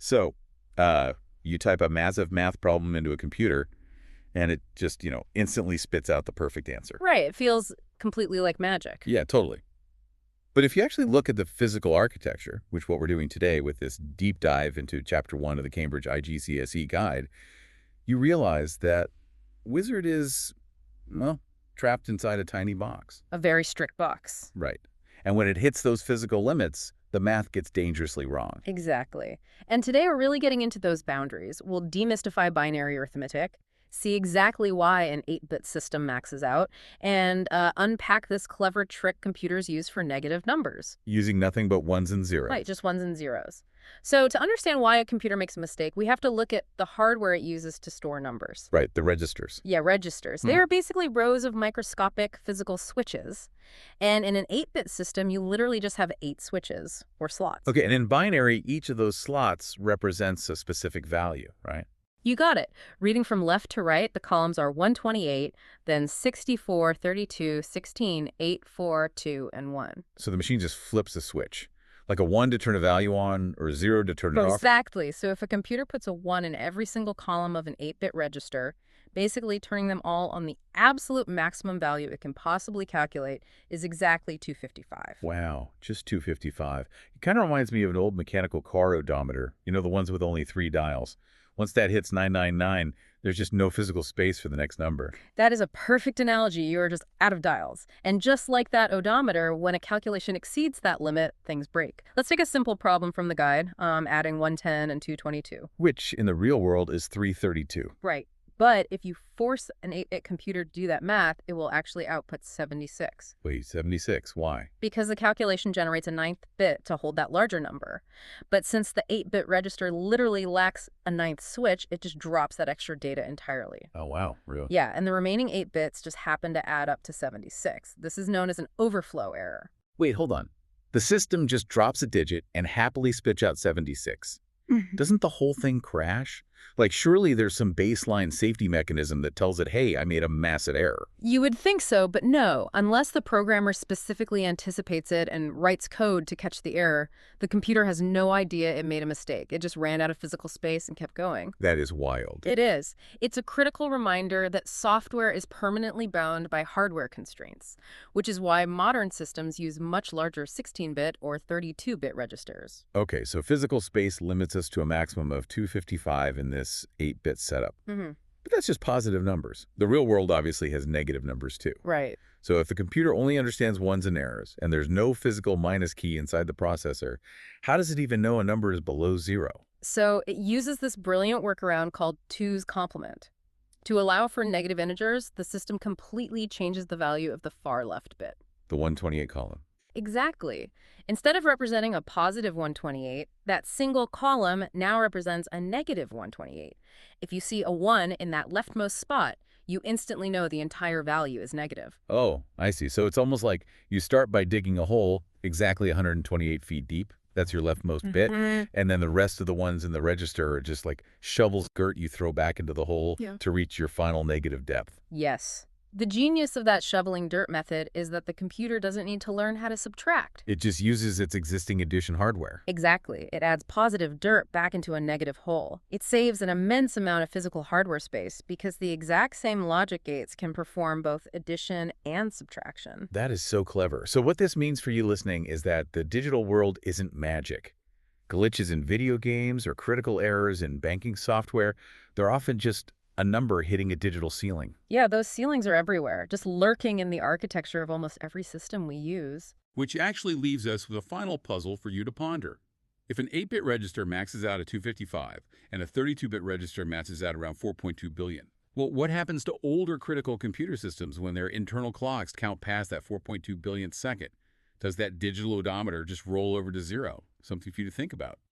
So, you type a massive math problem into a computer, and it just, instantly spits out the perfect answer. Right, it feels completely like magic. Yeah, totally. But if you actually look at the physical architecture, which what we're doing today with this deep dive into Chapter 1 of the Cambridge IGCSE Guide, you realize that Wizard is, well, trapped inside a tiny box. A very strict box. Right. And when it hits those physical limits, the math gets dangerously wrong. Exactly. And today we're really getting into those boundaries. We'll demystify binary arithmetic, see exactly why an 8-bit system maxes out, and unpack this clever trick computers use for negative numbers. Using nothing but ones and zeros. Right, just ones and zeros. So to understand why a computer makes a mistake, we have to look at the hardware it uses to store numbers. Right, the registers. Yeah, registers. They are basically rows of microscopic physical switches. And in an 8-bit system, you literally just have 8 switches or slots. Okay, and in binary, each of those slots represents a specific value, right? You got it. Reading from left to right, the columns are 128, then 64, 32, 16, 8, 4, 2, and 1. So the machine just flips a switch. Like a 1 to turn a value on or a 0 to turn it off. Exactly. So if a computer puts a 1 in every single column of an 8-bit register, basically turning them all on the absolute maximum value it can possibly calculate is exactly 255. Wow, just 255. It kind of reminds me of an old mechanical car odometer, the ones with only 3 dials. Once that hits 999, there's just no physical space for the next number. That is a perfect analogy. You're just out of dials. And just like that odometer, when a calculation exceeds that limit, things break. Let's take a simple problem from the guide, adding 110 and 222. Which, in the real world, is 332. Right. But if you force an 8-bit computer to do that math, it will actually output 76. Wait, 76, why? Because the calculation generates a 9th bit to hold that larger number. But since the 8-bit register literally lacks a 9th switch, it just drops that extra data entirely. Oh, wow, really? Yeah, and the remaining 8 bits just happen to add up to 76. This is known as an overflow error. Wait, hold on. The system just drops a digit and happily spits out 76. Doesn't the whole thing crash? Like, surely there's some baseline safety mechanism that tells it, hey, I made a massive error. You would think so, but no. Unless the programmer specifically anticipates it and writes code to catch the error, the computer has no idea it made a mistake. It just ran out of physical space and kept going. That is wild. It is. It's a critical reminder that software is permanently bound by hardware constraints, which is why modern systems use much larger 16-bit or 32-bit registers. Okay, so physical space limits us to a maximum of 255 in this 8-bit setup. But that's just positive numbers. The real world obviously has negative numbers too. Right. So if the computer only understands ones and errors, and there's no physical minus key inside the processor, how does it even know a number is below 0? So it uses this brilliant workaround called 2's complement. To allow for negative integers, the system completely changes the value of the far left bit. The 128 column. Exactly. Instead of representing a positive 128, that single column now represents a negative 128. If you see a 1 in that leftmost spot, you instantly know the entire value is negative. Oh, I see. So it's almost like you start by digging a hole exactly 128 feet deep. That's your leftmost bit. And then the rest of the ones in the register are just like shovels dirt you throw back into the hole to reach your final negative depth. Yes. The genius of that shoveling dirt method is that the computer doesn't need to learn how to subtract. It just uses its existing addition hardware. Exactly. It adds positive dirt back into a negative hole. It saves an immense amount of physical hardware space because the exact same logic gates can perform both addition and subtraction. That is so clever. So what this means for you listening is that the digital world isn't magic. Glitches in video games or critical errors in banking software, they're often just a number hitting a digital ceiling. Yeah, those ceilings are everywhere, just lurking in the architecture of almost every system we use. Which actually leaves us with a final puzzle for you to ponder. If an 8-bit register maxes out at 255 and a 32-bit register maxes out around 4.2 billion, well, what happens to older critical computer systems when their internal clocks count past that 4.2 billionth second? Does that digital odometer just roll over to 0? Something for you to think about.